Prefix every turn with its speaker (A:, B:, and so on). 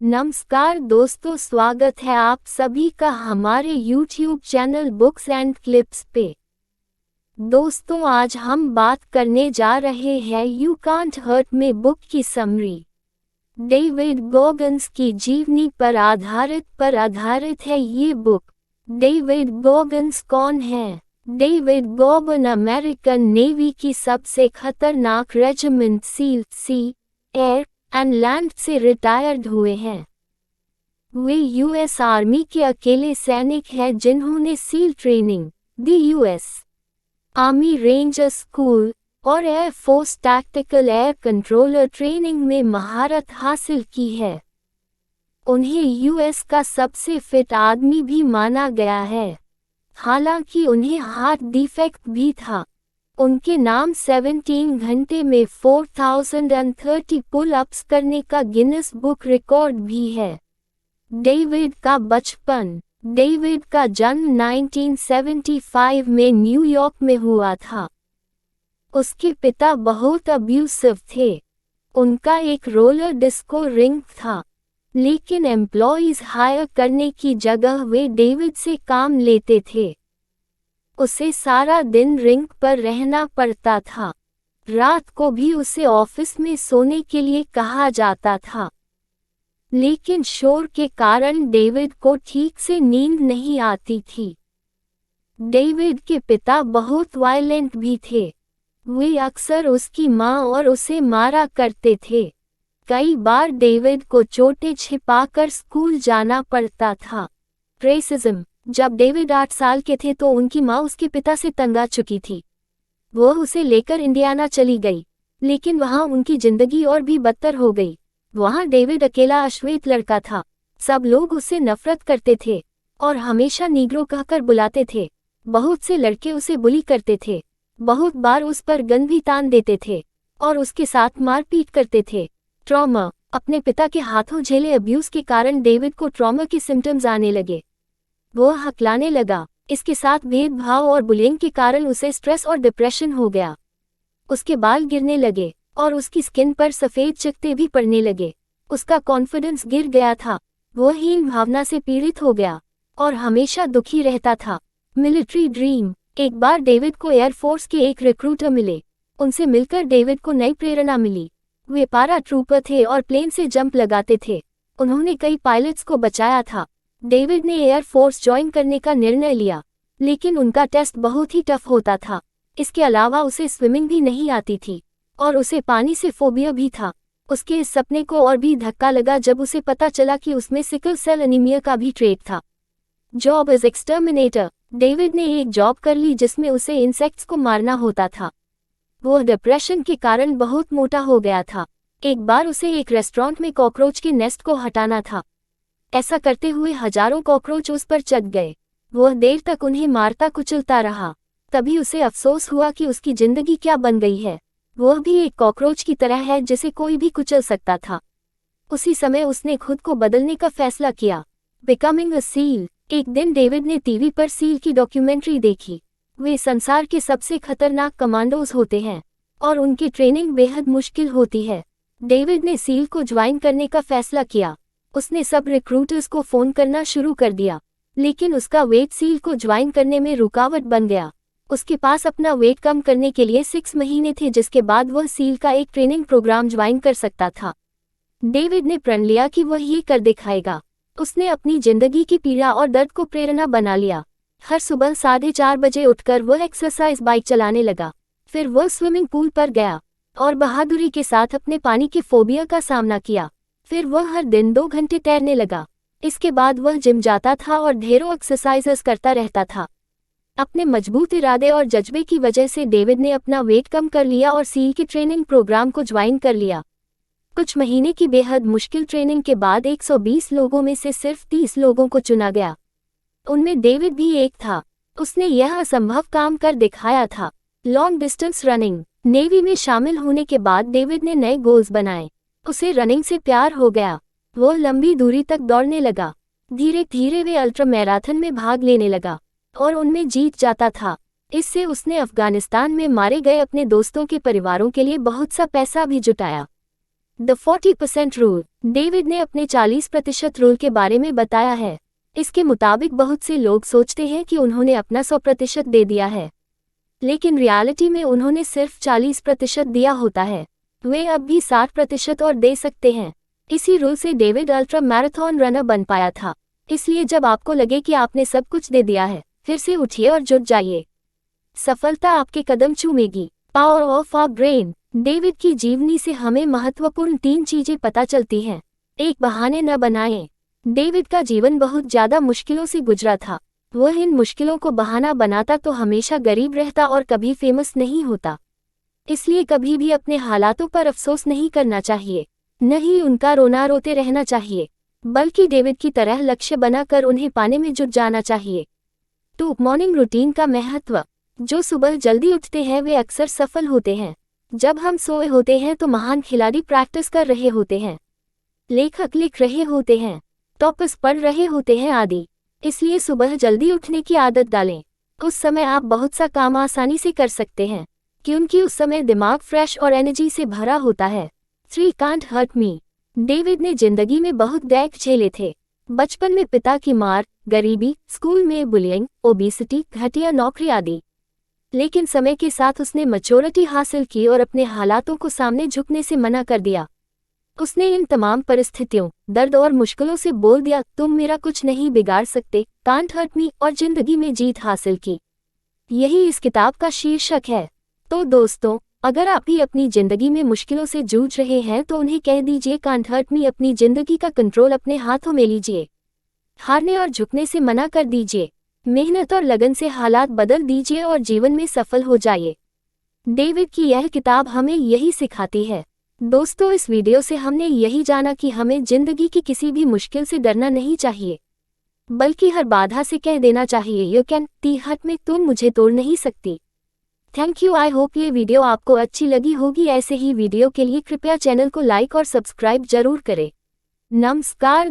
A: नमस्कार दोस्तों, स्वागत है आप सभी का हमारे YouTube channel books and clips पे। दोस्तों, आज हम बात करने जा रहे हैं you can't hurt me book की समरी। डेविड गॉगन्स की जीवनी पर आधारित है ये बुक। डेविड गॉगन्स कौन है? डेविड गॉगन अमेरिकन नेवी की सबसे खतरनाक regiment seal sea air and land से रिटायर्ड हुए हैं। वे यूएस आर्मी के अकेले सैनिक हैं जिन्होंने सील ट्रेनिंग, दी यूएस आर्मी रेंजर स्कूल और air force tactical air controller training में महारत हासिल की है। उन्हें यूएस का सबसे फिट आदमी भी माना गया है, हालांकि उन्हें हार्ट डिफेक्ट भी था। उनके नाम 17 घंटे में 4030 पुल अप्स करने का गिनेस बुक रिकॉर्ड भी है। डेविड का बचपन। डेविड का जन्म 1975 में न्यूयॉर्क में हुआ था। उसके पिता बहुत अब्यूसिव थे। उनका एक रोलर डिस्को रिंग था, लेकिन एम्प्लॉइज हायर करने की जगह वे डेविड से काम लेते थे। उसे सारा दिन रिंग पर रहना पड़ता था। रात को भी उसे ऑफिस में सोने के लिए कहा जाता था, लेकिन शोर के कारण डेविड को ठीक से नींद नहीं आती थी। डेविड के पिता बहुत वायलेंट भी थे। वे अक्सर उसकी मां और उसे मारा करते थे। कई बार डेविड को चोटें छिपाकर स्कूल जाना पड़ता था। रेसिज्म। जब डेविड 8 साल के थे तो उनकी मां उसके पिता से तंग आ चुकी थी। वो उसे लेकर इंडियाना चली गई, लेकिन वहां उनकी जिंदगी और भी बदतर हो गई। वहां डेविड अकेला अश्वेत लड़का था। सब लोग उससे नफरत करते थे और हमेशा नीग्रो कहकर बुलाते थे। बहुत से लड़के उसे बुली करते थे। बहुत बार उस पर गन भी तान देते थे और उसके साथ मारपीट करते थे। ट्रॉमा। अपने पिता के हाथों झेले अब्यूज के कारण डेविड को ट्रॉमा के सिम्टम्स आने लगे। वो हकलाने लगा। इसके साथ भेदभाव और बुलिंग के कारण उसे स्ट्रेस और डिप्रेशन हो गया। उसके बाल गिरने लगे और उसकी स्किन पर सफ़ेद चकत्ते भी पड़ने लगे। उसका कॉन्फिडेंस गिर गया था। वो हीन भावना से पीड़ित हो गया और हमेशा दुखी रहता था। Military dream. एक बार डेविड को एयरफोर्स के एक रिक्रूटर मिले। उनसे मिलकर डेविड को नई प्रेरणा मिली। वे पारा ट्रूपर थे और प्लेन से जंप लगाते थे। उन्होंने कई पायलट्स को बचाया था। डेविड ने एयरफोर्स ज्वाइन करने का निर्णय लिया, लेकिन उनका टेस्ट बहुत ही टफ होता था। इसके अलावा उसे स्विमिंग भी नहीं आती थी और उसे पानी से फोबिया भी था। उसके इस सपने को और भी धक्का लगा जब उसे पता चला कि उसमें सिकल सेल एनीमिया का भी ट्रेट था। Job as एक्सटर्मिनेटर। डेविड ने एक जॉब कर ली जिसमें उसे इंसेक्ट्स को मारना होता था। वो डिप्रेशन के कारण बहुत मोटा हो गया था। एक बार उसे एक रेस्टोरेंट में कॉकरोच के नेस्ट को हटाना था। ऐसा करते हुए हजारों कॉकरोच उस पर चढ़ गए। वह देर तक उन्हें मारता कुचलता रहा। तभी उसे अफसोस हुआ कि उसकी जिंदगी क्या बन गई है। वह भी एक कॉकरोच की तरह है जिसे कोई भी कुचल सकता था। उसी समय उसने खुद को बदलने का फैसला किया। Becoming a seal. एक दिन डेविड ने टीवी पर सील की डॉक्यूमेंट्री देखी। वे संसार के सबसे खतरनाक कमांडोज होते हैं और उनकी ट्रेनिंग बेहद मुश्किल होती है। डेविड ने सील को ज्वाइन करने का फैसला किया। उसने सब रिक्रूटर्स को फोन करना शुरू कर दिया, लेकिन उसका वेट सील को ज्वाइन करने में रुकावट बन गया। उसके पास अपना वेट कम करने के लिए 6 महीने थे, जिसके बाद वह सील का एक ट्रेनिंग प्रोग्राम ज्वाइन कर सकता था। डेविड ने प्रण लिया कि वह ये कर दिखाएगा। उसने अपनी जिंदगी की पीड़ा और दर्द को प्रेरणा बना लिया। हर सुबह 4:30 बजे उठकर वह एक्सरसाइज बाइक चलाने लगा। फिर वह स्विमिंग पूल पर गया और बहादुरी के साथ अपने पानी के फोबिया का सामना किया। फिर वह हर दिन 2 घंटे तैरने लगा। इसके बाद वह जिम जाता था और ढेरों एक्सरसाइजेस करता रहता था। अपने मजबूत इरादे और जज्बे की वजह से डेविड ने अपना वेट कम कर लिया और सील के ट्रेनिंग प्रोग्राम को ज्वाइन कर लिया। कुछ महीने की बेहद मुश्किल ट्रेनिंग के बाद 120 लोगों में से सिर्फ 30 लोगों को चुना गया। उनमें डेविड भी एक था। उसने यह असंभव काम कर दिखाया था। Long distance running. नेवी में शामिल होने के बाद डेविड ने नए गोल्स बनाए। उसे रनिंग से प्यार हो गया। वो लंबी दूरी तक दौड़ने लगा। धीरे धीरे वे अल्ट्रा मैराथन में भाग लेने लगा और उनमें जीत जाता था। इससे उसने अफगानिस्तान में मारे गए अपने दोस्तों के परिवारों के लिए बहुत सा पैसा भी जुटाया। The 40% rule. डेविड ने अपने 40% रूल के बारे में बताया है। इसके मुताबिक बहुत से लोग सोचते हैं कि उन्होंने अपना 100% दे दिया है, लेकिन रियलिटी में उन्होंने सिर्फ 40% दिया होता है। वे अब भी 60% और दे सकते हैं। इसी रूल से डेविड अल्ट्रा मैराथन रनर बन पाया था। इसलिए जब आपको लगे कि आपने सब कुछ दे दिया है, फिर से उठिए और जुट जाइए। सफलता आपके कदम चूमेगी। Power of our brain. David की जीवनी से हमें महत्वपूर्ण 3 चीजें पता चलती हैं। 1. बहाने न बनाएं। डेविड का जीवन बहुत ज्यादा मुश्किलों से गुजरा था। वह इन मुश्किलों को बहाना बनाता तो हमेशा गरीब रहता और कभी फेमस नहीं होता। इसलिए कभी भी अपने हालातों पर अफसोस नहीं करना चाहिए, न ही उनका रोना रोते रहना चाहिए, बल्कि डेविड की तरह लक्ष्य बनाकर उन्हें पाने में जुट जाना चाहिए। 2. मॉर्निंग रूटीन का महत्व। जो सुबह जल्दी उठते हैं वे अक्सर सफल होते हैं। जब हम सोए होते हैं तो महान खिलाड़ी प्रैक्टिस कर रहे होते हैं, लेखक लिख रहे होते हैं, टॉपर्स पढ़ रहे होते हैं आदि। इसलिए सुबह जल्दी उठने की आदत डालें। उस समय आप बहुत सा काम आसानी से कर सकते हैं, क्योंकि उस समय दिमाग फ्रेश और एनर्जी से भरा होता है। 3. Can't hurt me. डेविड ने जिंदगी में बहुत दैक झेले थे। बचपन में पिता की मार, गरीबी, स्कूल में बुलिंग, ओबेसिटी, घटिया नौकरी आदि। लेकिन समय के साथ उसने मैच्योरिटी हासिल की और अपने हालातों को सामने झुकने से मना कर दिया। उसने इन तमाम परिस्थितियों, दर्द और मुश्किलों से बोल दिया, तुम मेरा कुछ नहीं बिगाड़ सकते, कांट हर्ट मी, और जिंदगी में जीत हासिल की। यही इस किताब का शीर्षक है। तो दोस्तों, अगर आप भी अपनी जिंदगी में मुश्किलों से जूझ रहे हैं तो उन्हें कह दीजिए, कांट हर्ट मी। अपनी जिंदगी का कंट्रोल अपने हाथों में लीजिए। हारने और झुकने से मना कर दीजिए। मेहनत और लगन से हालात बदल दीजिए और जीवन में सफल हो जाइए। डेविड की यह किताब हमें यही सिखाती है। दोस्तों, इस वीडियो से हमने यही जाना कि हमें जिंदगी की किसी भी मुश्किल से डरना नहीं चाहिए, बल्कि हर बाधा से कह देना चाहिए, you can't hurt me, तुम मुझे तोड़ नहीं सकती। Thank you. आई होप ये वीडियो आपको अच्छी लगी होगी। ऐसे ही वीडियो के लिए कृपया चैनल को लाइक और सब्सक्राइब जरूर करें। नमस्कार।